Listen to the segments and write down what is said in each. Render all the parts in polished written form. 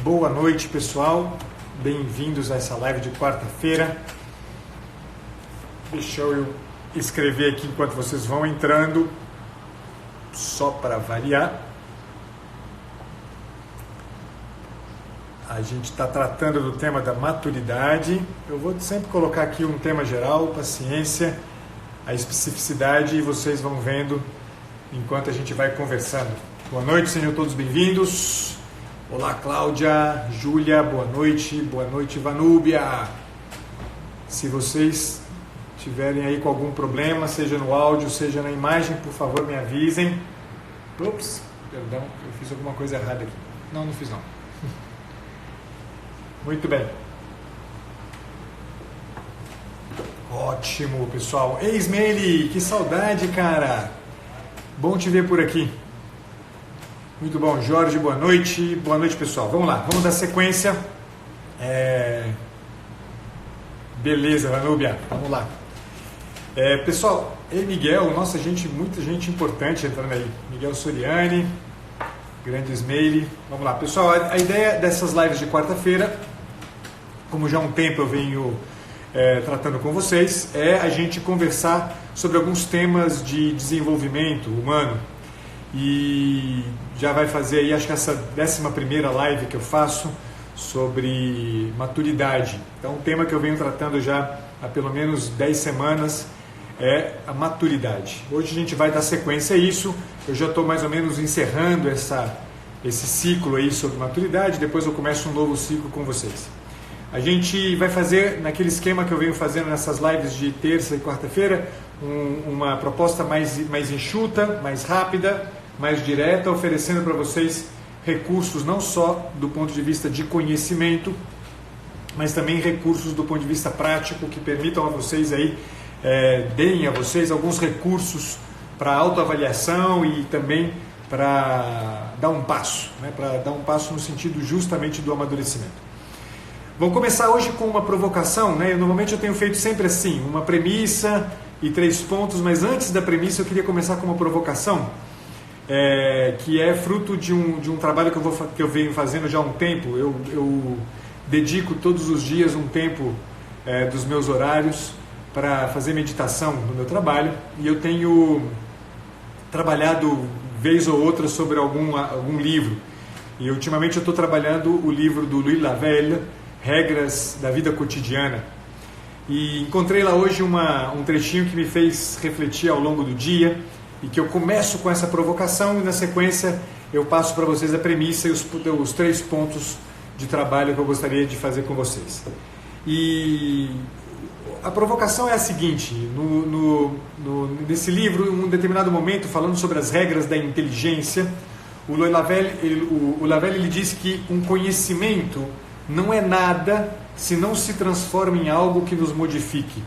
Boa noite, pessoal. Bem-vindos a essa live de quarta-feira. Deixa eu escrever aqui enquanto vocês vão entrando, só para variar. A gente está tratando do tema da maturidade. Eu vou sempre colocar aqui um tema geral, paciência, a especificidade, e vocês vão vendo enquanto a gente vai conversando. Boa noite, sejam todos bem-vindos. Olá, Cláudia, Júlia, boa noite, Vanúbia. Se vocês tiverem aí com algum problema, seja no áudio, seja na imagem, por favor, me avisem. Ups, perdão, eu fiz alguma coisa errada aqui. Não fiz não. Muito bem. Ótimo, pessoal. Ei, Ismaeli, que saudade, cara. Bom te ver por aqui. Muito bom. Jorge, boa noite. Boa noite, pessoal. Vamos lá, vamos dar sequência. Beleza, Vanúbia, vamos lá. Pessoal, Miguel, nossa gente, muita gente importante entrando aí. Miguel Soriani, grande Ismaeli. Vamos lá, pessoal, a ideia dessas lives de quarta-feira, como já há um tempo eu venho tratando com vocês, é a gente conversar sobre alguns temas de desenvolvimento humano. E já vai fazer aí, acho que essa 11ª live que eu faço sobre maturidade. Então, um tema que eu venho tratando já há pelo menos 10 semanas é a maturidade. Hoje a gente vai dar sequência a isso. Eu já estou mais ou menos encerrando esse ciclo aí sobre maturidade. Depois eu começo um novo ciclo com vocês. A gente vai fazer naquele esquema que eu venho fazendo nessas lives de terça e quarta-feira, uma proposta mais enxuta, mais rápida, mais direta, oferecendo para vocês recursos não só do ponto de vista de conhecimento, mas também recursos do ponto de vista prático que permitam a vocês aí, deem a vocês alguns recursos para autoavaliação e também para dar um passo, né? Para dar um passo no sentido justamente do amadurecimento. Vamos começar hoje com uma provocação, né? Normalmente eu tenho feito sempre assim, uma premissa e 3 pontos, mas antes da premissa eu queria começar com uma provocação, que é fruto de um trabalho que eu venho fazendo já há um tempo. Eu dedico todos os dias um tempo dos meus horários para fazer meditação no meu trabalho, e eu tenho trabalhado vez ou outra sobre algum livro. E ultimamente eu estou trabalhando o livro do Louis Lavelle, Regras da Vida Cotidiana. E encontrei lá hoje um trechinho que me fez refletir ao longo do dia, e que eu começo com essa provocação, e na sequência eu passo para vocês a premissa e os 3 pontos de trabalho que eu gostaria de fazer com vocês. E a provocação é a seguinte: nesse livro, em um determinado momento, falando sobre as regras da inteligência, o Lavelle ele diz que um conhecimento não é nada se não se transforma em algo que nos modifique.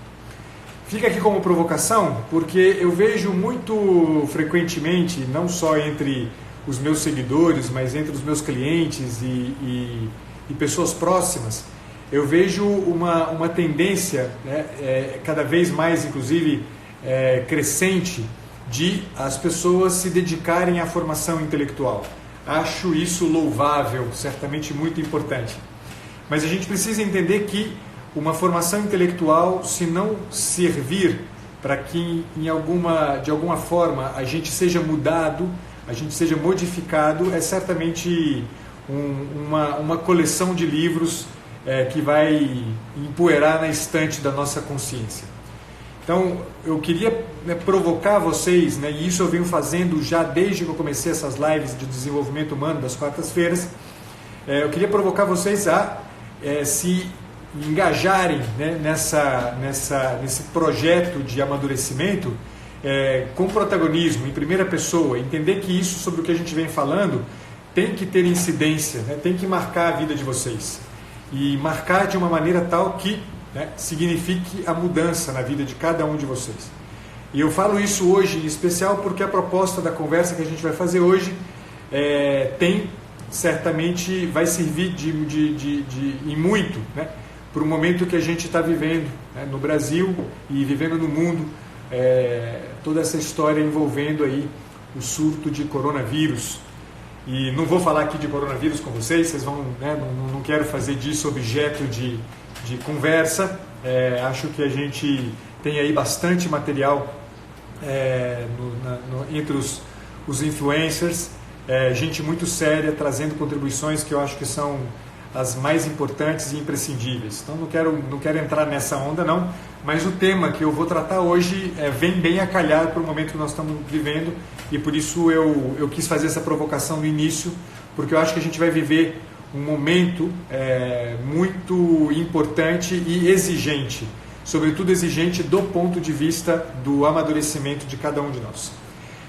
Fica aqui como provocação, porque eu vejo muito frequentemente, não só entre os meus seguidores, mas entre os meus clientes e pessoas próximas, eu vejo uma tendência, né, cada vez mais, inclusive, crescente, de as pessoas se dedicarem à formação intelectual. Acho isso louvável, certamente muito importante. Mas a gente precisa entender que uma formação intelectual, se não servir para que de alguma forma a gente seja mudado, a gente seja modificado, é certamente uma coleção de livros que vai empoeirar na estante da nossa consciência. Então, eu queria provocar vocês, né, e isso eu venho fazendo já desde que eu comecei essas lives de desenvolvimento humano das quartas-feiras. Eu queria provocar vocês a se engajarem, né, nesse projeto de amadurecimento com protagonismo, em primeira pessoa, entender que isso sobre o que a gente vem falando tem que ter incidência, né, tem que marcar a vida de vocês, e marcar de uma maneira tal que, né, signifique a mudança na vida de cada um de vocês. E eu falo isso hoje em especial porque a proposta da conversa que a gente vai fazer hoje certamente vai servir e muito, né, para o momento que a gente está vivendo, né, no Brasil e vivendo no mundo, toda essa história envolvendo aí o surto de coronavírus. E não vou falar aqui de coronavírus com vocês, vocês vão, né, não quero fazer disso objeto de conversa. Acho que a gente tem aí bastante material entre os influencers, gente muito séria, trazendo contribuições que eu acho que são as mais importantes e imprescindíveis. Então não quero entrar nessa onda não, mas o tema que eu vou tratar hoje vem bem a calhar para o momento que nós estamos vivendo, e por isso eu quis fazer essa provocação no início, porque eu acho que a gente vai viver um momento muito importante e exigente, sobretudo exigente do ponto de vista do amadurecimento de cada um de nós.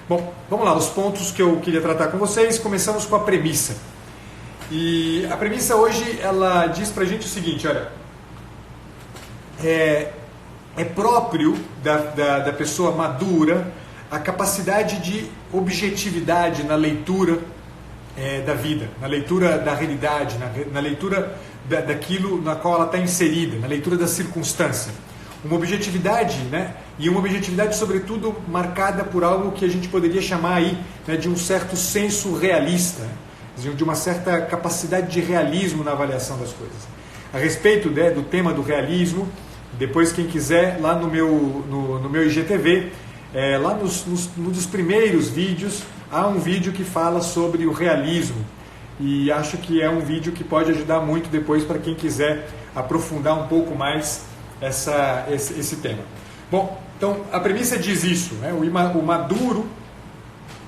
Bom, vamos lá, os pontos que eu queria tratar com vocês. Começamos com a premissa. E a premissa hoje, ela diz pra gente o seguinte, olha, é próprio da pessoa madura a capacidade de objetividade na leitura da vida, na leitura da realidade, na leitura daquilo na qual ela está inserida, na leitura da circunstância. Uma objetividade, né? E uma objetividade, sobretudo, marcada por algo que a gente poderia chamar aí, né, de um certo senso realista, né? De uma certa capacidade de realismo na avaliação das coisas. A respeito do tema do realismo, depois quem quiser, lá no meu IGTV, lá num dos primeiros vídeos, há um vídeo que fala sobre o realismo, e acho que é um vídeo que pode ajudar muito depois para quem quiser aprofundar um pouco mais esse tema. Bom, então a premissa diz isso, né? O maduro,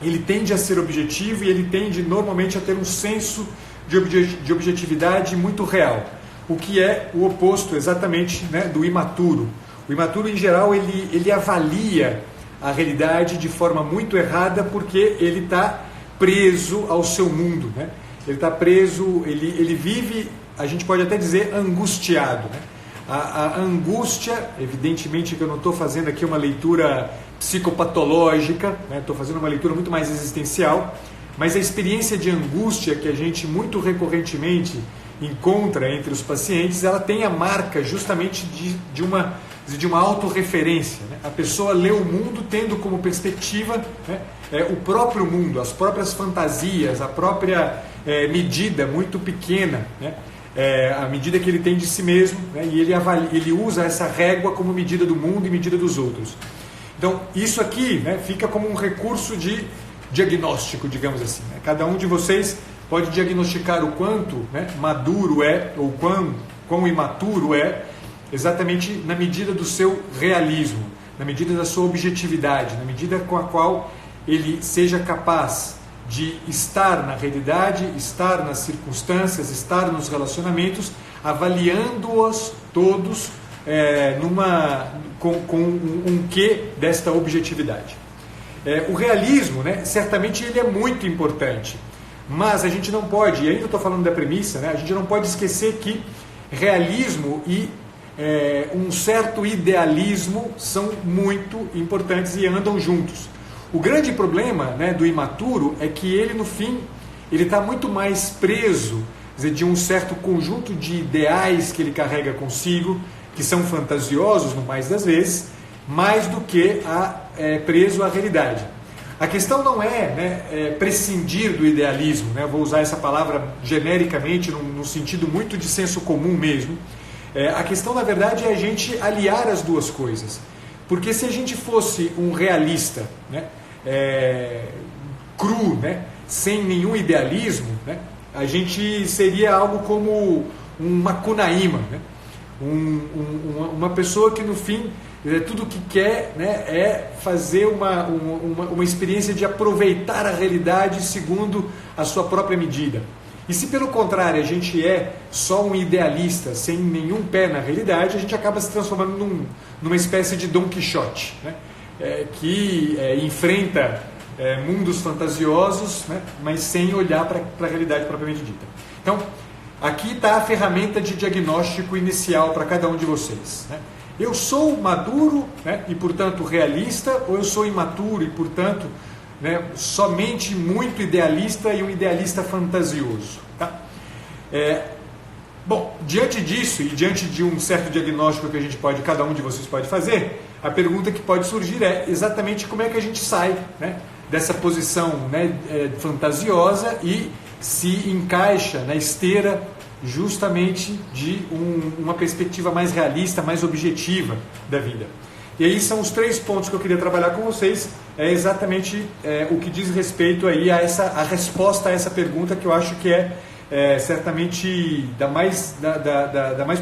ele tende a ser objetivo e ele tende normalmente a ter um senso de objetividade muito real, o que é o oposto exatamente, né, do imaturo. O imaturo, em geral, ele avalia a realidade de forma muito errada, porque ele está preso ao seu mundo, né? Ele está preso, ele vive, a gente pode até dizer, angustiado, né? A angústia, evidentemente que eu não estou fazendo aqui uma leitura psicopatológica, né? Estou fazendo uma leitura muito mais existencial, mas a experiência de angústia que a gente muito recorrentemente encontra entre os pacientes, ela tem a marca justamente de uma autorreferência, né? A pessoa lê o mundo tendo como perspectiva, né, o próprio mundo, as próprias fantasias, a própria medida muito pequena, né? A medida que ele tem de si mesmo, né? E ele usa essa régua como medida do mundo e medida dos outros. Então, isso aqui, né, fica como um recurso de diagnóstico, digamos assim, né? Cada um de vocês pode diagnosticar o quanto, né, maduro é, ou quão imaturo é, exatamente na medida do seu realismo, na medida da sua objetividade, na medida com a qual ele seja capaz de estar na realidade, estar nas circunstâncias, estar nos relacionamentos, avaliando-os todos com um quê desta objetividade. O realismo, né, certamente ele é muito importante, mas a gente não pode, e ainda estou falando da premissa, né, a gente não pode esquecer que realismo e um certo idealismo são muito importantes e andam juntos. O grande problema, né, do imaturo é que ele, no fim, ele está muito mais preso, quer dizer, de um certo conjunto de ideais que ele carrega consigo, que são fantasiosos, no mais das vezes, mais do que preso à realidade. A questão não é prescindir do idealismo, né? Vou usar essa palavra genericamente, num sentido muito de senso comum mesmo. A questão, na verdade, é a gente aliar as duas coisas. Porque se a gente fosse um realista, né, cru, né, sem nenhum idealismo, né, a gente seria algo como um macunaíma, né, uma pessoa que no fim tudo que quer, né, é fazer uma experiência de aproveitar a realidade segundo a sua própria medida. E se pelo contrário a gente é só um idealista sem nenhum pé na realidade, a gente acaba se transformando numa espécie de Dom Quixote, né? Que enfrenta mundos fantasiosos, né? Mas sem olhar para a realidade propriamente dita. Então, aqui está a ferramenta de diagnóstico inicial para cada um de vocês, né? Eu sou maduro, né, e portanto realista, ou eu sou imaturo e portanto, né, somente muito idealista e um idealista fantasioso, tá? Bom, diante disso e diante de um certo diagnóstico que cada um de vocês pode fazer, a pergunta que pode surgir é exatamente como é que a gente sai, né, dessa posição, né, fantasiosa e se encaixa na esteira justamente de uma perspectiva mais realista, mais objetiva da vida. E aí são os 3 pontos que eu queria trabalhar com vocês, é exatamente o que diz respeito aí a resposta a essa pergunta, que eu acho que é certamente da mais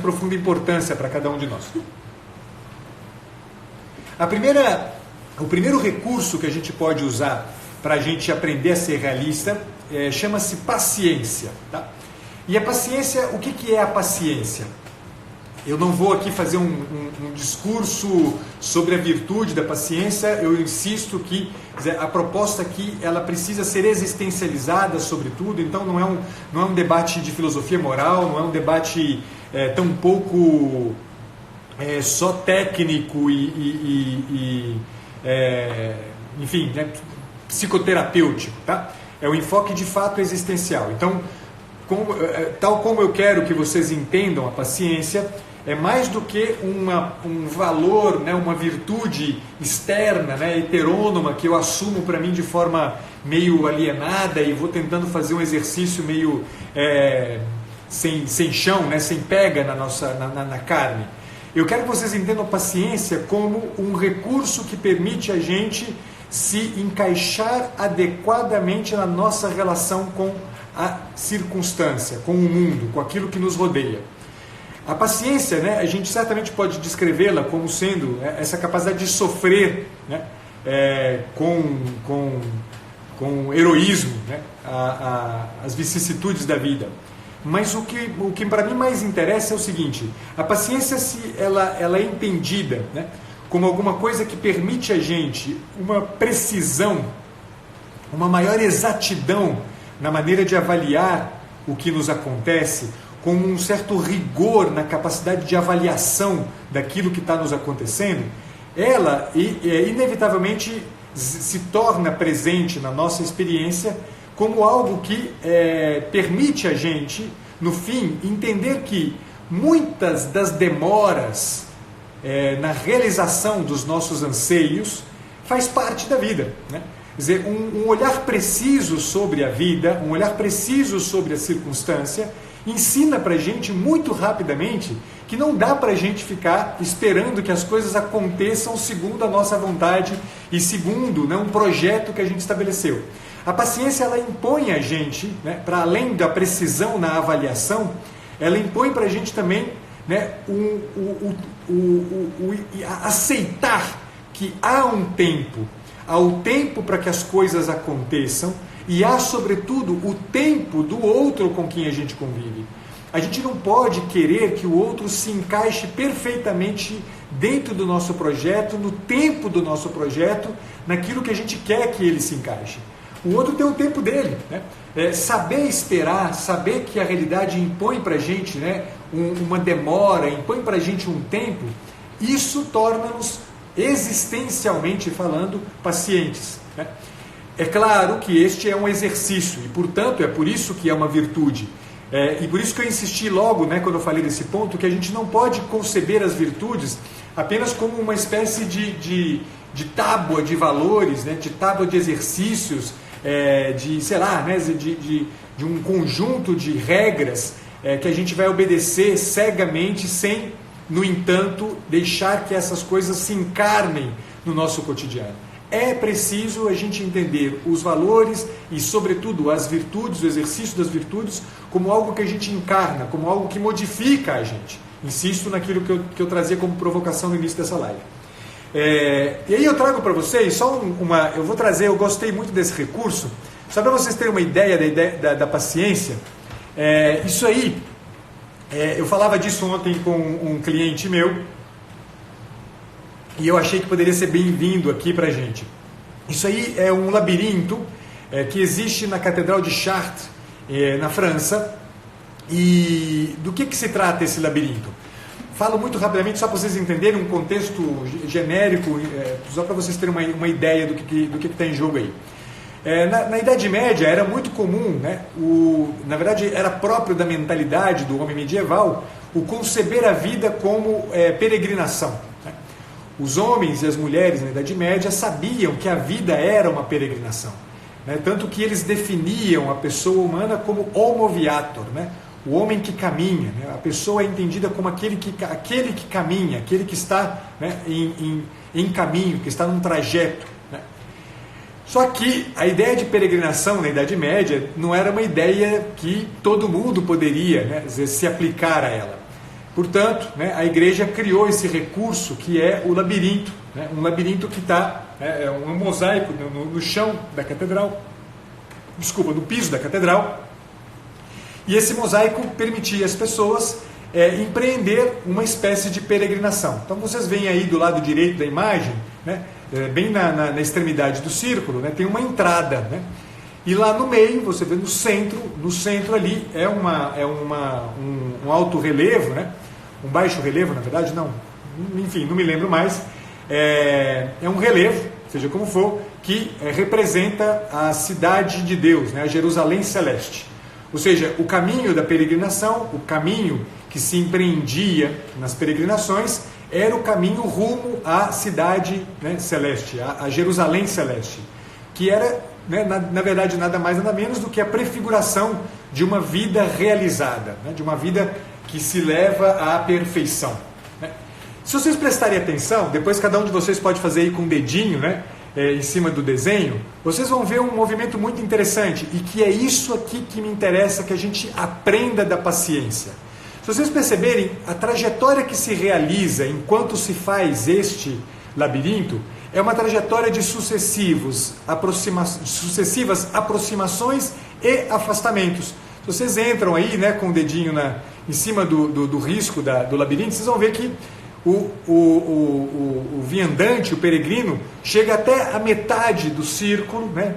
profunda importância para cada um de nós. O primeiro recurso que a gente pode usar para a gente aprender a ser realista chama-se paciência. Tá? E a paciência, o que é a paciência? Eu não vou aqui fazer um discurso sobre a virtude da paciência, eu insisto que a proposta aqui ela precisa ser existencializada sobretudo, então não é um debate de filosofia moral, não é um debate tão pouco só técnico enfim, né, psicoterapêutico, tá? É um enfoque de fato existencial. Então, tal como eu quero que vocês entendam a paciência, é mais do que um valor, né, uma virtude externa, né, heterônoma, que eu assumo para mim de forma meio alienada e vou tentando fazer um exercício meio sem chão, né, sem pega na carne. Eu quero que vocês entendam a paciência como um recurso que permite a gente se encaixar adequadamente na nossa relação com a circunstância, com o mundo, com aquilo que nos rodeia. A paciência, né, a gente certamente pode descrevê-la como sendo essa capacidade de sofrer, né, com heroísmo, né, as vicissitudes da vida. Mas o que para mim mais interessa é o seguinte: a paciência, se ela é entendida, né, como alguma coisa que permite a gente uma precisão, uma maior exatidão na maneira de avaliar o que nos acontece, com um certo rigor na capacidade de avaliação daquilo que está nos acontecendo, ela inevitavelmente se torna presente na nossa experiência como algo que permite a gente, no fim, entender que muitas das demoras na realização dos nossos anseios faz parte da vida, né? Quer dizer, um olhar preciso sobre a vida, um olhar preciso sobre a circunstância, ensina para a gente muito rapidamente que não dá para a gente ficar esperando que as coisas aconteçam segundo a nossa vontade e segundo, né, um projeto que a gente estabeleceu. A paciência, ela impõe a gente, né, para além da precisão na avaliação, ela impõe para a gente também, né, aceitar que há um tempo, há o tempo para que as coisas aconteçam e há, sobretudo, o tempo do outro com quem a gente convive. A gente não pode querer que o outro se encaixe perfeitamente dentro do nosso projeto, no tempo do nosso projeto, naquilo que a gente quer que ele se encaixe. O outro tem o tempo dele, né? Saber esperar, saber que a realidade impõe para a gente, né, uma demora, impõe para a gente um tempo, isso torna-nos, existencialmente falando, pacientes, né? É claro que este é um exercício e, portanto, é por isso que é uma virtude. E por isso que eu insisti logo, né, quando eu falei desse ponto, que a gente não pode conceber as virtudes apenas como uma espécie de tábua de valores, né, de tábua de exercícios, sei lá, né, de um conjunto de regras que a gente vai obedecer cegamente, sem, no entanto, deixar que essas coisas se encarnem no nosso cotidiano. É preciso a gente entender os valores e, sobretudo, as virtudes, o exercício das virtudes, como algo que a gente encarna, como algo que modifica a gente. Insisto naquilo que eu trazia como provocação no início dessa live. E aí eu trago para vocês só eu vou trazer, eu gostei muito desse recurso, só para vocês terem uma ideia da paciência. Isso aí, eu falava disso ontem com um cliente meu, e eu achei que poderia ser bem-vindo aqui para a gente. Isso aí é um labirinto que existe na Catedral de Chartres, na França. E do que se trata esse labirinto? Falo muito rapidamente, só para vocês entenderem um contexto genérico, só para vocês terem uma ideia do que está em jogo aí. Na Idade Média era muito comum, né, na verdade era próprio da mentalidade do homem medieval, o conceber a vida como peregrinação. Né? os homens e as mulheres na Idade Média sabiam que a vida era uma peregrinação, né? Tanto que eles definiam a pessoa humana como homo viator, né? O homem que caminha, né? A pessoa é entendida como aquele que caminha, aquele que está, né, em caminho, que está num trajeto, né? Só que a ideia de peregrinação na Idade Média não era uma ideia que todo mundo poderia, né, se aplicar a ela. Portanto, né, a igreja criou esse recurso que é o labirinto, né? Um labirinto que está, é um mosaico no chão da catedral, no piso da catedral, e esse mosaico permitia às pessoas empreender uma espécie de peregrinação. Então vocês veem aí do lado direito da imagem, né, bem na extremidade do círculo, né, tem uma entrada, né? E lá no meio, você vê no centro ali é um alto relevo, né? Um baixo relevo, na verdade, não, enfim, não me lembro mais, é um relevo, seja como for, que representa a cidade de Deus, né? A Jerusalém Celeste. Ou seja, o caminho da peregrinação, o caminho que se empreendia nas peregrinações, era o caminho rumo à cidade, né, celeste, a Jerusalém Celeste, que era, né, na verdade, nada mais nada menos do que a prefiguração de uma vida realizada, né, de uma vida que se leva à perfeição, né? Se vocês prestarem atenção, depois cada um de vocês pode fazer aí com o dedinho, né, em cima do desenho, vocês vão ver um movimento muito interessante, e que é isso aqui que me interessa, que a gente aprenda da paciência. Se vocês perceberem, a trajetória que se realiza enquanto se faz este labirinto é uma trajetória de sucessivas aproximações e afastamentos. Se vocês entram aí, né, com o dedinho em cima do risco do labirinto, vocês vão ver que o viandante, o peregrino, chega até a metade do círculo, né,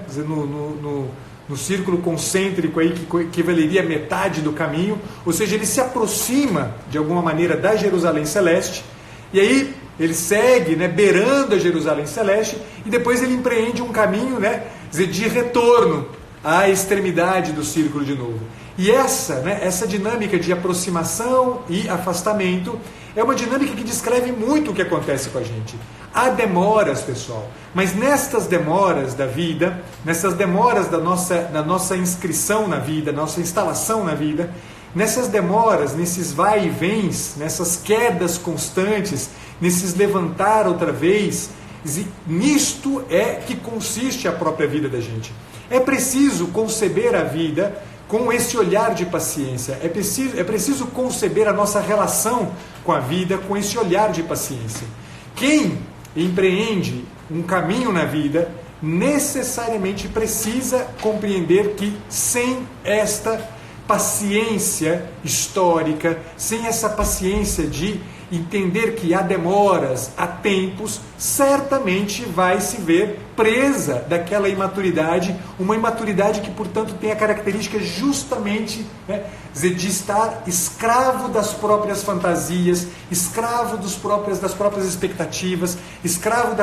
no círculo concêntrico aí, que equivaleria a metade do caminho, ou seja, ele se aproxima de alguma maneira da Jerusalém Celeste, e aí ele segue, né, beirando a Jerusalém Celeste, e depois ele empreende um caminho, né, de retorno à extremidade do círculo de novo. E essa dinâmica de aproximação e afastamento é uma dinâmica que descreve muito o que acontece com a gente. Há demoras, pessoal, mas nestas demoras da vida, nessas demoras da nossa inscrição na vida, nossa instalação na vida, nessas demoras, nesses vai e vens, nessas quedas constantes, nesses levantar outra vez, nisto é que consiste a própria vida da gente. É preciso conceber a vida com esse olhar de paciência. É preciso conceber a nossa relação com a vida com esse olhar de paciência. Quem empreende um caminho na vida necessariamente precisa compreender que sem esta paciência histórica, sem essa paciência de entender que há demoras, há tempos, certamente vai se ver presa daquela imaturidade, uma imaturidade que, portanto, tem a característica justamente, né, de estar escravo das próprias fantasias, escravo das próprias expectativas, escravo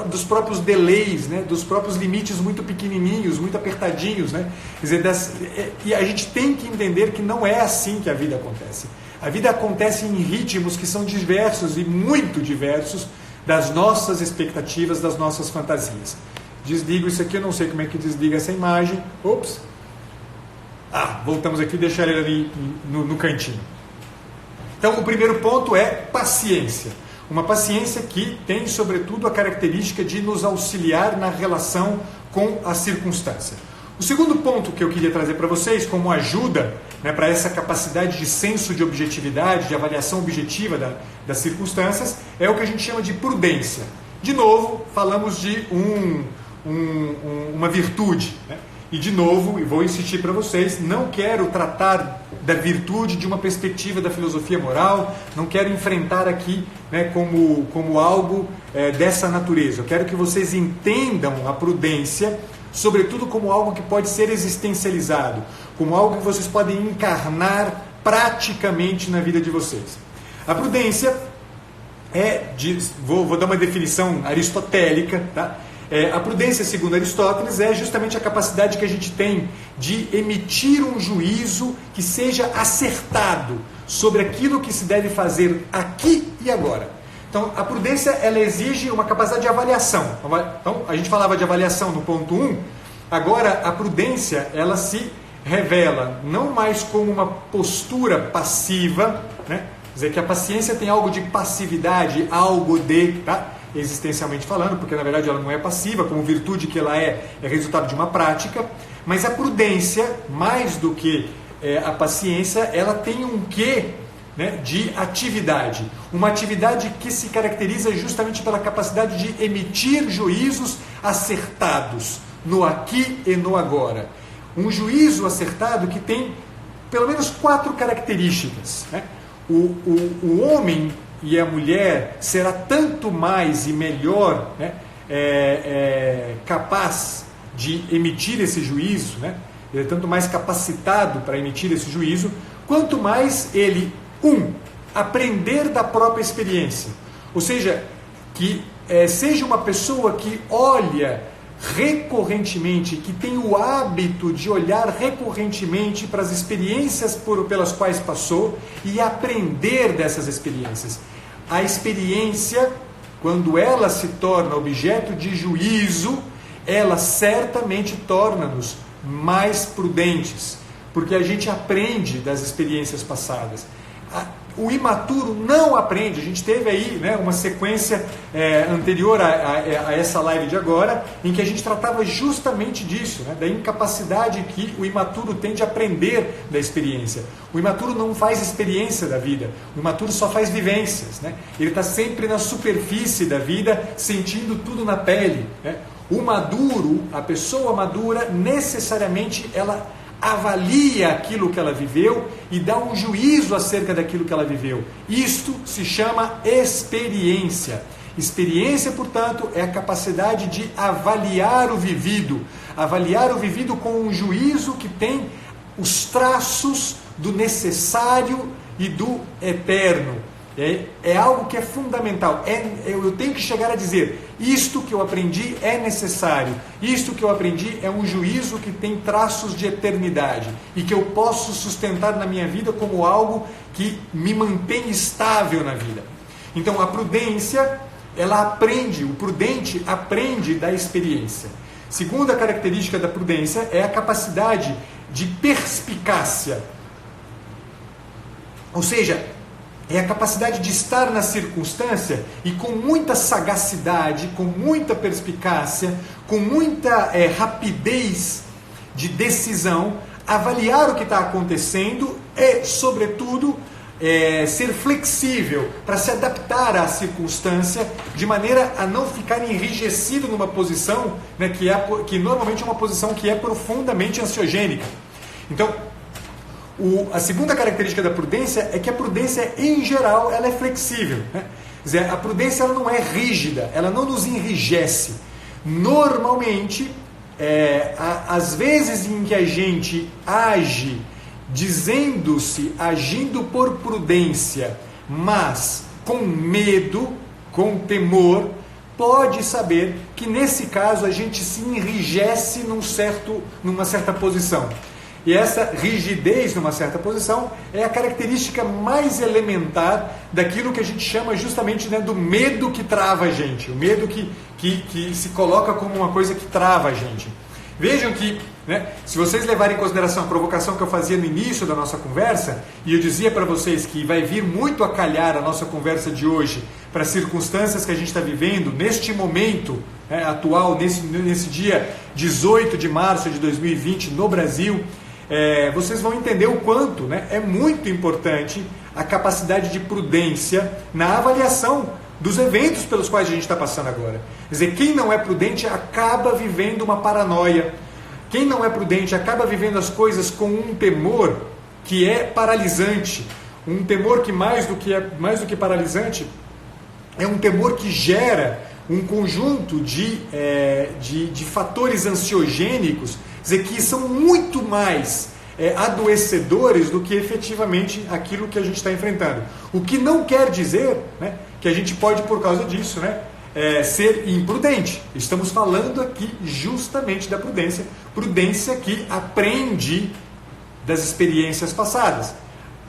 dos próprios delays, né, dos próprios limites muito pequenininhos, muito apertadinhos, né? Quer dizer, e a gente tem que entender que não é assim que a vida acontece. A vida acontece em ritmos que são diversos e muito diversos das nossas expectativas, das nossas fantasias. Desligo isso aqui, eu não sei como é que desliga essa imagem. Ops! Voltamos aqui e deixar ele ali no cantinho. Então, o primeiro ponto é paciência. Uma paciência que tem, sobretudo, a característica de nos auxiliar na relação com a circunstância. O segundo ponto que eu queria trazer para vocês, como ajuda, né, para essa capacidade de senso de objetividade, de avaliação objetiva das circunstâncias, é o que a gente chama de prudência. De novo, falamos de uma virtude, né? E de novo, e vou insistir para vocês, não quero tratar da virtude de uma perspectiva da filosofia moral, não quero enfrentar aqui, né, como algo dessa natureza. Eu quero que vocês entendam a prudência, sobretudo como algo que pode ser existencializado, como algo que vocês podem encarnar praticamente na vida de vocês. A prudência vou dar uma definição aristotélica, tá? A prudência, segundo Aristóteles, é justamente a capacidade que a gente tem de emitir um juízo que seja acertado sobre aquilo que se deve fazer aqui e agora. Então, a prudência, ela exige uma capacidade de avaliação. Então, a gente falava de avaliação no ponto 1, agora a prudência, ela se revela não mais como uma postura passiva, né? Quer dizer que a paciência tem algo de passividade, algo de, tá? Existencialmente falando, porque na verdade ela não é passiva, como virtude que ela é resultado de uma prática, mas a prudência, mais do que a paciência, ela tem um quê, né, de atividade, uma atividade que se caracteriza justamente pela capacidade de emitir juízos acertados no aqui e no agora. Um juízo acertado que tem pelo menos 4 características, né? O homem e a mulher será tanto mais e melhor, né, capaz de emitir esse juízo, né? Ele é tanto mais capacitado para emitir esse juízo, quanto mais ele, aprender da própria experiência. Ou seja, que seja uma pessoa que olha recorrentemente, que tem o hábito de olhar recorrentemente para as experiências pelas quais passou e aprender dessas experiências. A experiência, quando ela se torna objeto de juízo, ela certamente torna-nos mais prudentes, porque a gente aprende das experiências passadas. O imaturo não aprende. A gente teve aí, né, uma sequência anterior a essa live de agora, em que a gente tratava justamente disso, né, da incapacidade que o imaturo tem de aprender da experiência. O imaturo não faz experiência da vida, o imaturo só faz vivências, né? Ele está sempre na superfície da vida, sentindo tudo na pele, né? O maduro, a pessoa madura, necessariamente ela avalia aquilo que ela viveu e dá um juízo acerca daquilo que ela viveu. Isto se chama experiência. Experiência, portanto, é a capacidade de avaliar o vivido com um juízo que tem os traços do necessário e do eterno. É algo que é fundamental. Eu tenho que chegar a dizer: isto que eu aprendi é necessário, isto que eu aprendi é um juízo que tem traços de eternidade e que eu posso sustentar na minha vida como algo que me mantém estável na vida. Então a prudência, ela aprende, o prudente aprende da experiência. Segunda característica da prudência é a capacidade de perspicácia, ou seja, é a capacidade de estar na circunstância e com muita sagacidade, com muita perspicácia, com muita rapidez de decisão, avaliar o que está acontecendo e, sobretudo, ser flexível para se adaptar à circunstância, de maneira a não ficar enrijecido numa posição, né, que normalmente é uma posição que é profundamente ansiogênica. Então, a segunda característica da prudência é que a prudência, em geral, ela é flexível, né? Quer dizer, a prudência ela não é rígida, ela não nos enrijece. Normalmente, às vezes em que a gente age agindo por prudência, mas com medo, com temor, pode saber que nesse caso a gente se enrijece numa certa posição. E essa rigidez numa certa posição é a característica mais elementar daquilo que a gente chama justamente, né, do medo que trava a gente, o medo que se coloca como uma coisa que trava a gente. Vejam que, né, se vocês levarem em consideração a provocação que eu fazia no início da nossa conversa, e eu dizia para vocês que vai vir muito a calhar a nossa conversa de hoje para as circunstâncias que a gente está vivendo neste momento, né, atual, nesse dia 18 de março de 2020 no Brasil, vocês vão entender o quanto, né, é muito importante a capacidade de prudência na avaliação dos eventos pelos quais a gente está passando agora. Quer dizer, quem não é prudente acaba vivendo uma paranoia. Quem não é prudente acaba vivendo as coisas com um temor que é paralisante. Um temor que mais do que paralisante, é um temor que gera um conjunto de fatores ansiogênicos, quer dizer, que são muito mais adoecedores do que efetivamente aquilo que a gente está enfrentando. O que não quer dizer, né, que a gente pode, por causa disso, né, ser imprudente. Estamos falando aqui justamente da prudência, prudência que aprende das experiências passadas.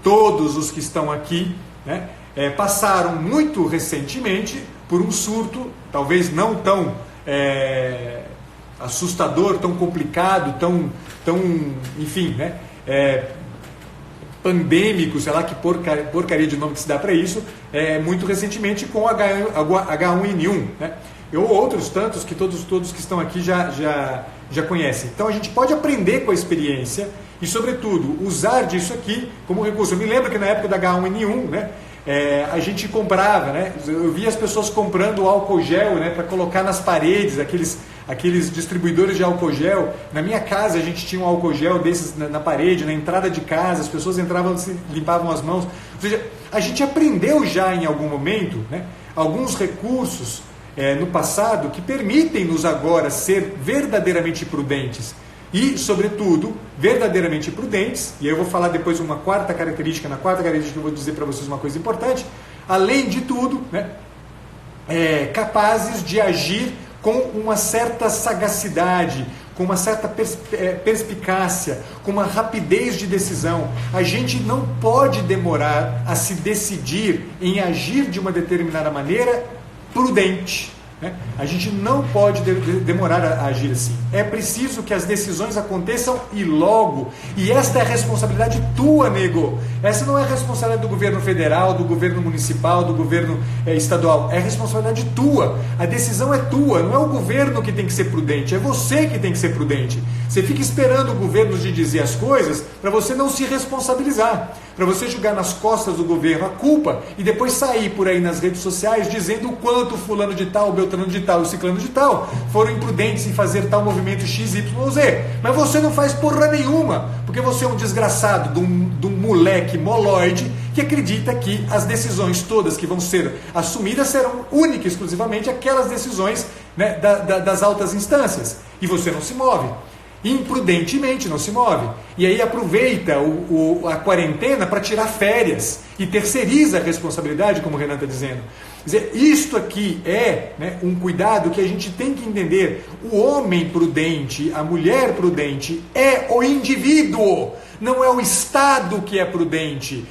Todos os que estão aqui, né, passaram muito recentemente por um surto, talvez não tão assustador, tão complicado, tão enfim, né? Pandêmico, sei lá que porcaria de nome que se dá para isso, muito recentemente com H1N1, né? Ou outros tantos que todos que estão aqui já conhecem. Então a gente pode aprender com a experiência e, sobretudo, usar disso aqui como recurso. Eu me lembro que na época da H1N1, né, a gente comprava, né, eu via as pessoas comprando álcool gel, né, para colocar nas paredes, aqueles distribuidores de álcool gel. Na minha casa a gente tinha um álcool gel desses na parede, na entrada de casa, as pessoas entravam e limpavam as mãos. Ou seja, a gente aprendeu já em algum momento, né, alguns recursos no passado que permitem-nos agora ser verdadeiramente prudentes. E, sobretudo, verdadeiramente prudentes, e eu vou falar depois uma quarta característica, na quarta característica eu vou dizer para vocês uma coisa importante, além de tudo, né, capazes de agir com uma certa sagacidade, com uma certa perspicácia, com uma rapidez de decisão. A gente não pode demorar a se decidir em agir de uma determinada maneira prudente. A gente não pode demorar a agir assim. É preciso que as decisões aconteçam e logo. E esta é a responsabilidade tua, nego. Essa não é a responsabilidade do governo federal, do governo municipal, do governo estadual. É a responsabilidade tua. A decisão é tua. Não é o governo que tem que ser prudente. É você que tem que ser prudente. Você fica esperando o governo te dizer as coisas para você não se responsabilizar. Para você jogar nas costas do governo a culpa e depois sair por aí nas redes sociais dizendo o quanto fulano de tal, beltrano de tal, o ciclano de tal foram imprudentes em fazer tal movimento X, Y ou Z. Mas você não faz porra nenhuma, porque você é um desgraçado de um moleque moloide que acredita que as decisões todas que vão ser assumidas serão única e exclusivamente aquelas decisões, né, das altas instâncias. E você não se move. Imprudentemente não se move. E aí aproveita a quarentena para tirar férias e terceiriza a responsabilidade, como o Renan está dizendo. Quer dizer, isto aqui é, né, um cuidado que a gente tem que entender. O homem prudente, a mulher prudente é o indivíduo, não é o Estado que é prudente.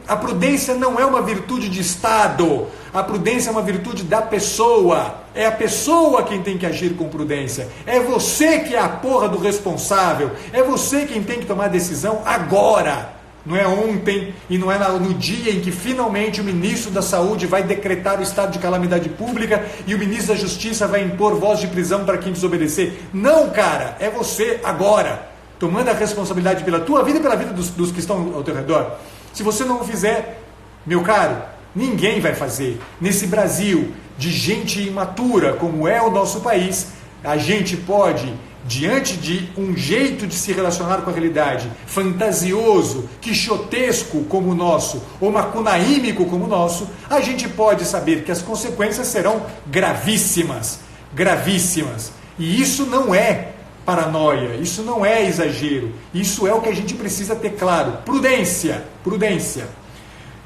A prudência não é uma virtude de Estado, a prudência é uma virtude da pessoa. É a pessoa quem tem que agir com prudência. É você que é a porra do responsável. É você quem tem que tomar a decisão agora. Não é ontem e não é no dia em que finalmente o ministro da Saúde vai decretar o estado de calamidade pública e o ministro da Justiça vai impor voz de prisão para quem desobedecer. Não, cara, é você agora, tomando a responsabilidade pela tua vida e pela vida dos que estão ao teu redor. Se você não o fizer, meu caro, ninguém vai fazer. Nesse Brasil de gente imatura como é o nosso país, a gente pode, diante de um jeito de se relacionar com a realidade fantasioso, quixotesco como o nosso, ou macunaímico como o nosso, a gente pode saber que as consequências serão gravíssimas, gravíssimas. E isso não é paranoia, isso não é exagero, isso é o que a gente precisa ter claro. Prudência, prudência.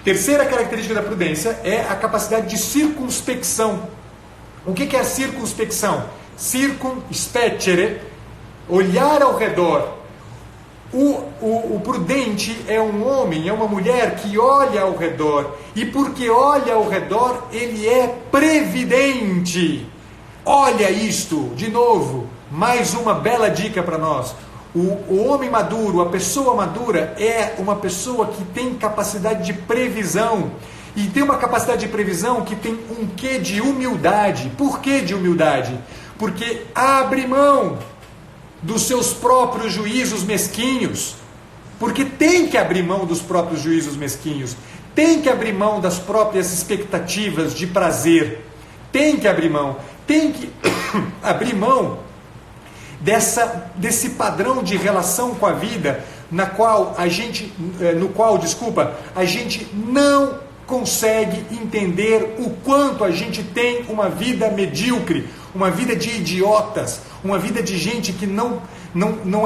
Terceira característica da prudência é a capacidade de circunspecção. O que é a circunspecção? Circumspecere, olhar ao redor. O prudente é um homem, é uma mulher que olha ao redor, e porque olha ao redor, ele é previdente. Olha isto, de novo, mais uma bela dica para nós. O homem maduro, a pessoa madura é uma pessoa que tem capacidade de previsão. E tem uma capacidade de previsão que tem um quê de humildade. Por que de humildade? Porque abre mão dos seus próprios juízos mesquinhos. Porque tem que abrir mão dos próprios juízos mesquinhos. Tem que abrir mão das próprias expectativas de prazer. Tem que abrir mão. Tem que abrir mão desse padrão de relação com a vida no qual a gente não consegue entender o quanto a gente tem uma vida medíocre, uma vida de idiotas, uma vida de gente que não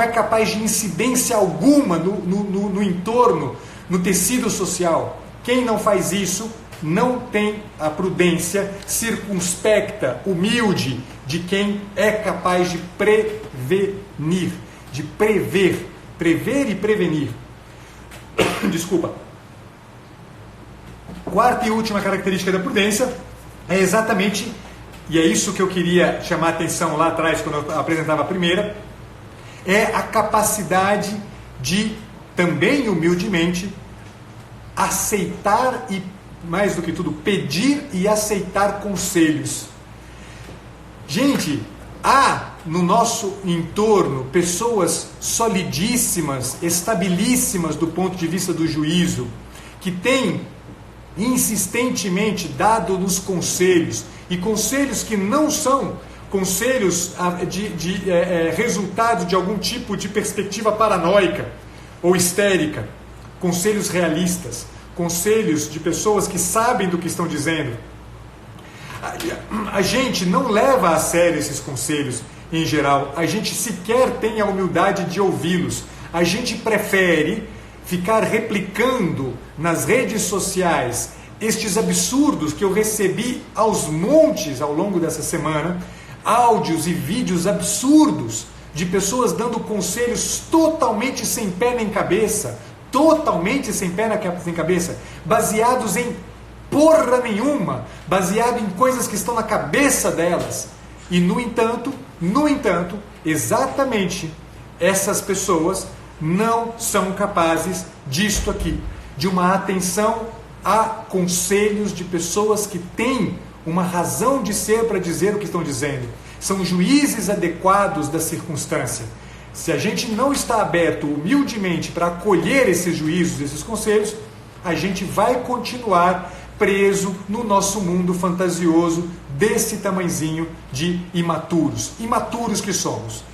é capaz de incidência alguma no entorno, no tecido social. Quem não faz isso não tem a prudência circunspecta, humilde, de quem é capaz de prevenir, de prever e prevenir. Desculpa. Quarta e última característica da prudência é exatamente, e é isso que eu queria chamar a atenção lá atrás, quando eu apresentava a primeira, é a capacidade de, também humildemente, aceitar e, mais do que tudo, pedir e aceitar conselhos. Gente, há no nosso entorno pessoas solidíssimas, estabilíssimas do ponto de vista do juízo, que têm insistentemente dado-nos conselhos, e conselhos que não são conselhos de resultado de algum tipo de perspectiva paranoica ou histérica, conselhos realistas, conselhos de pessoas que sabem do que estão dizendo. A gente não leva a sério esses conselhos em geral, a gente sequer tem a humildade de ouvi-los, a gente prefere ficar replicando nas redes sociais estes absurdos que eu recebi aos montes ao longo dessa semana, áudios e vídeos absurdos de pessoas dando conselhos totalmente sem pé nem cabeça, baseados em porra nenhuma, baseado em coisas que estão na cabeça delas. E no entanto, exatamente essas pessoas não são capazes disto aqui, de uma atenção a conselhos de pessoas que têm uma razão de ser para dizer o que estão dizendo. São juízes adequados da circunstância. Se a gente não está aberto humildemente para acolher esses juízos, esses conselhos, a gente vai continuar preso no nosso mundo fantasioso desse tamanzinho de imaturos que somos.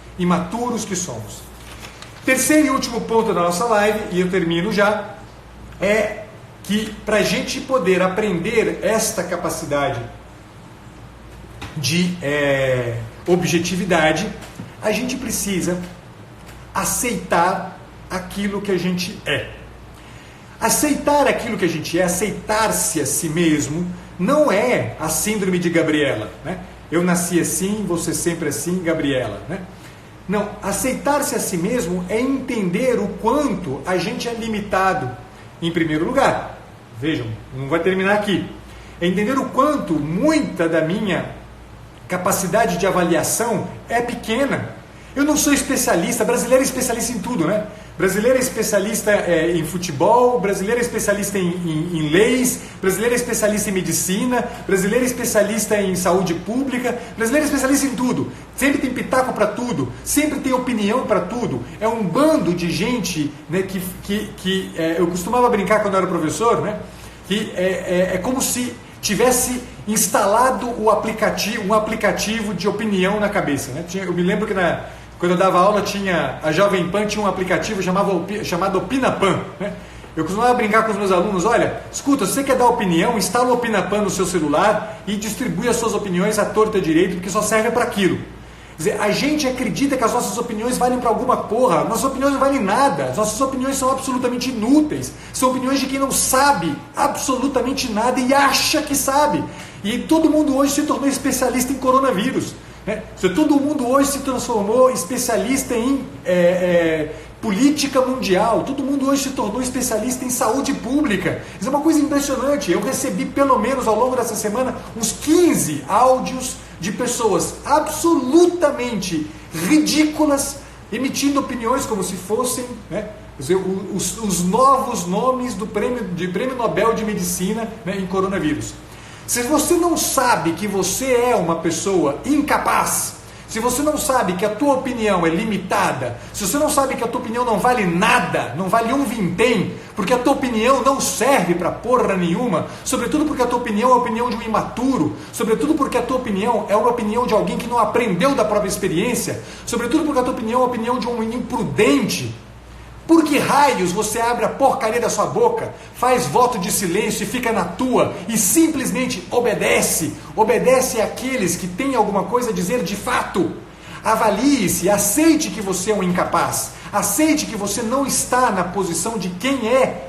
Terceiro e último ponto da nossa live, e eu termino já, é que para a gente poder aprender esta capacidade de objetividade, a gente precisa aceitar aquilo que a gente é. Aceitar aquilo que a gente é, aceitar-se a si mesmo, não é a síndrome de Gabriela, né? Eu nasci assim, você sempre assim, Gabriela, né? Não, aceitar-se a si mesmo é entender o quanto a gente é limitado, em primeiro lugar. Vejam, não vai terminar aqui. É entender o quanto muita da minha capacidade de avaliação é pequena. Eu não sou especialista, brasileiro é especialista em tudo, né? Brasileiro é especialista em futebol, brasileiro é especialista em leis, brasileiro é especialista em medicina, brasileiro é especialista em saúde pública, brasileiro é especialista em tudo. Sempre tem pitaco para tudo, sempre tem opinião para tudo. É um bando de gente, né, que eu costumava brincar quando eu era professor, né, que é como se tivesse instalado um aplicativo de opinião na cabeça, né? Eu me lembro que quando eu dava aula, a Jovem Pan tinha um aplicativo chamado Opinapan, né? Eu costumava brincar com os meus alunos: olha, escuta, se você quer dar opinião, instala o Opinapan no seu celular e distribui as suas opiniões à torta e à direita, porque só serve para aquilo. Quer dizer, a gente acredita que as nossas opiniões valem para alguma porra. Nossas opiniões não valem nada. Nossas opiniões são absolutamente inúteis. São opiniões de quem não sabe absolutamente nada e acha que sabe. E todo mundo hoje se tornou especialista em coronavírus, né? Todo mundo hoje se transformou especialista em política mundial. Todo mundo hoje se tornou especialista em saúde pública. Isso é uma coisa impressionante. Eu recebi pelo menos ao longo dessa semana uns 15 áudios de pessoas absolutamente ridículas, emitindo opiniões como se fossem, né, os novos nomes do prêmio Nobel de Medicina, né, em coronavírus. Se você não sabe que você é uma pessoa incapaz, se você não sabe que a tua opinião é limitada, se você não sabe que a tua opinião não vale nada, não vale um vintém, porque a tua opinião não serve para porra nenhuma, sobretudo porque a tua opinião é a opinião de um imaturo, sobretudo porque a tua opinião é uma opinião de alguém que não aprendeu da própria experiência, sobretudo porque a tua opinião é a opinião de um imprudente. Por que raios você abre a porcaria da sua boca, faz voto de silêncio e fica na tua e simplesmente obedece? Obedece àqueles que têm alguma coisa a dizer de fato. Avalie-se, aceite que você é um incapaz, aceite que você não está na posição de quem é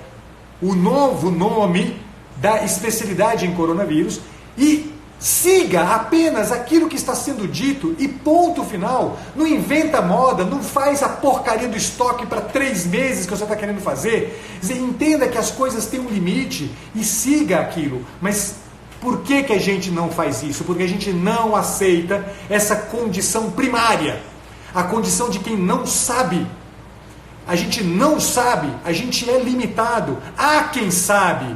o novo nome da especialidade em coronavírus e Siga apenas aquilo que está sendo dito e ponto final. Não inventa moda, não faz a porcaria do estoque para 3 meses que você está querendo fazer. Entenda que as coisas têm um limite e siga aquilo. Mas por que a gente não faz isso? Porque a gente não aceita essa condição primária. A condição de quem não sabe. A gente não sabe, a gente é limitado. Há quem sabe,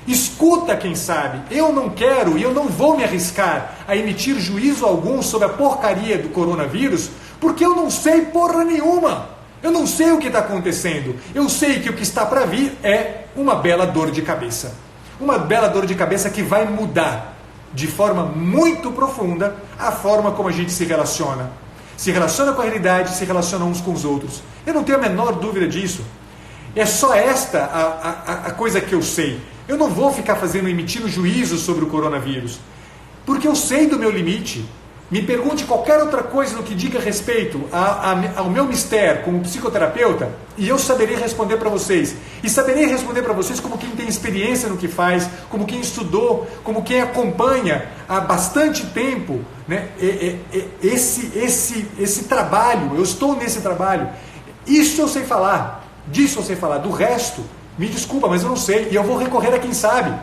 escuta quem sabe. Eu não quero e eu não vou me arriscar a emitir juízo algum sobre a porcaria do coronavírus, porque eu não sei porra nenhuma. Eu não sei o que está acontecendo. Eu sei que o que está para vir é uma bela dor de cabeça. Uma bela dor de cabeça que vai mudar de forma muito profunda a forma como a gente se relaciona. Se relaciona com a realidade, se relaciona uns com os outros. Eu não tenho a menor dúvida disso. É só esta a coisa que eu sei. Eu não vou ficar emitindo juízo sobre o coronavírus, porque eu sei do meu limite. Me pergunte qualquer outra coisa no que diga respeito ao meu mistério como psicoterapeuta, e eu saberei responder para vocês. E saberei responder para vocês como quem tem experiência no que faz, como quem estudou, como quem acompanha há bastante tempo, né, esse trabalho. Eu estou nesse trabalho. Isso eu sei falar, disso eu sei falar. Do resto, me desculpa, mas eu não sei. E eu vou recorrer a quem sabe.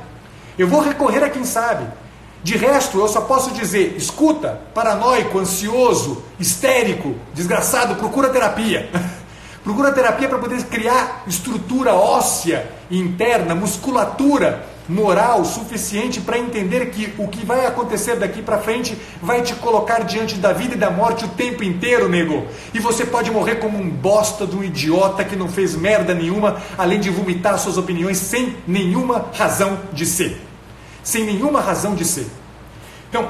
De resto, eu só posso dizer: escuta, paranoico, ansioso, histérico, desgraçado, procura terapia. Procura terapia para poder criar estrutura óssea interna, musculatura moral suficiente para entender que o que vai acontecer daqui para frente vai te colocar diante da vida e da morte o tempo inteiro, nego. E você pode morrer como um bosta de um idiota que não fez merda nenhuma, além de vomitar suas opiniões sem nenhuma razão de ser. Então,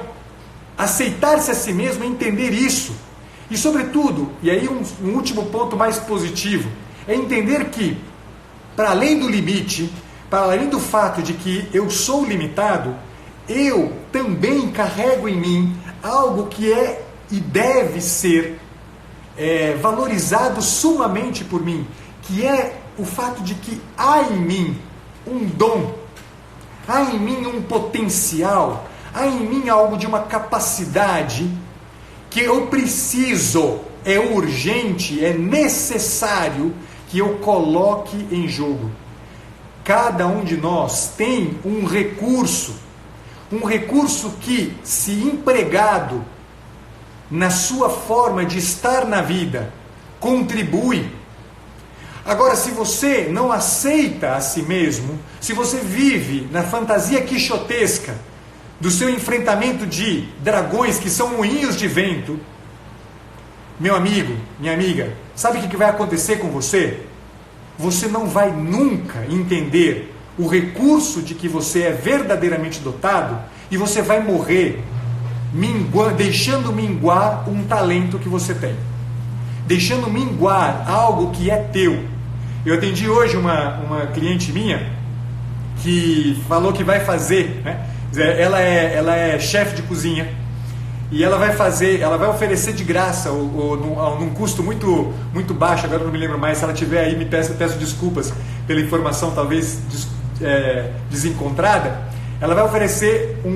aceitar-se a si mesmo é entender isso. E sobretudo, e aí um último ponto mais positivo, é entender que, para além do limite, para além do fato de que eu sou limitado, eu também carrego em mim algo que é e deve ser valorizado sumamente por mim, que é o fato de que há em mim um dom, há em mim um potencial, há em mim algo de uma capacidade que eu preciso, é urgente, é necessário que eu coloque em jogo. Cada um de nós tem um recurso que, se empregado na sua forma de estar na vida, contribui. Agora, se você não aceita a si mesmo, se você vive na fantasia quixotesca do seu enfrentamento de dragões que são moinhos de vento, meu amigo, minha amiga, sabe o que vai acontecer com você? Você não vai nunca entender o recurso de que você é verdadeiramente dotado, e você vai morrer deixando minguar um talento que você tem, deixando minguar algo que é teu. Eu atendi hoje uma cliente minha que falou que vai fazer, né? Ela é chefe de cozinha, e ela vai oferecer de graça, num custo muito, muito baixo. Agora eu não me lembro mais. Se ela tiver aí, peço desculpas pela informação talvez desencontrada. Ela vai oferecer um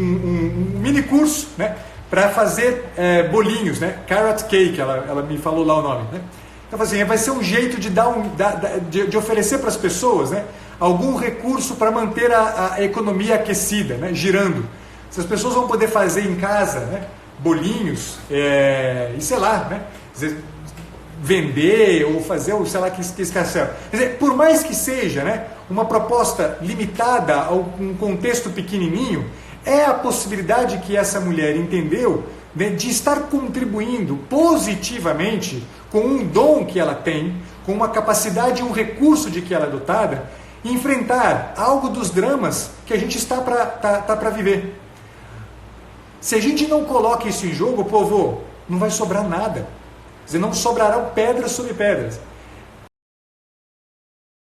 mini curso, né, para fazer bolinhos, né, carrot cake, ela me falou lá o nome, né? Então assim, vai ser um jeito de oferecer para as pessoas, né, algum recurso para manter a economia aquecida, né, girando. Se as pessoas vão poder fazer em casa, né, bolinhos, e sei lá, né, vender ou fazer, ou sei lá que escassez. Quer dizer, por mais que seja, né, uma proposta limitada a um contexto pequenininho, é a possibilidade que essa mulher entendeu, né, de estar contribuindo positivamente com um dom que ela tem, com uma capacidade e um recurso de que ela é dotada, e enfrentar algo dos dramas que a gente está para viver. Se a gente não coloca isso em jogo, povo, não vai sobrar nada. Quer dizer, não sobrarão pedras sobre pedras.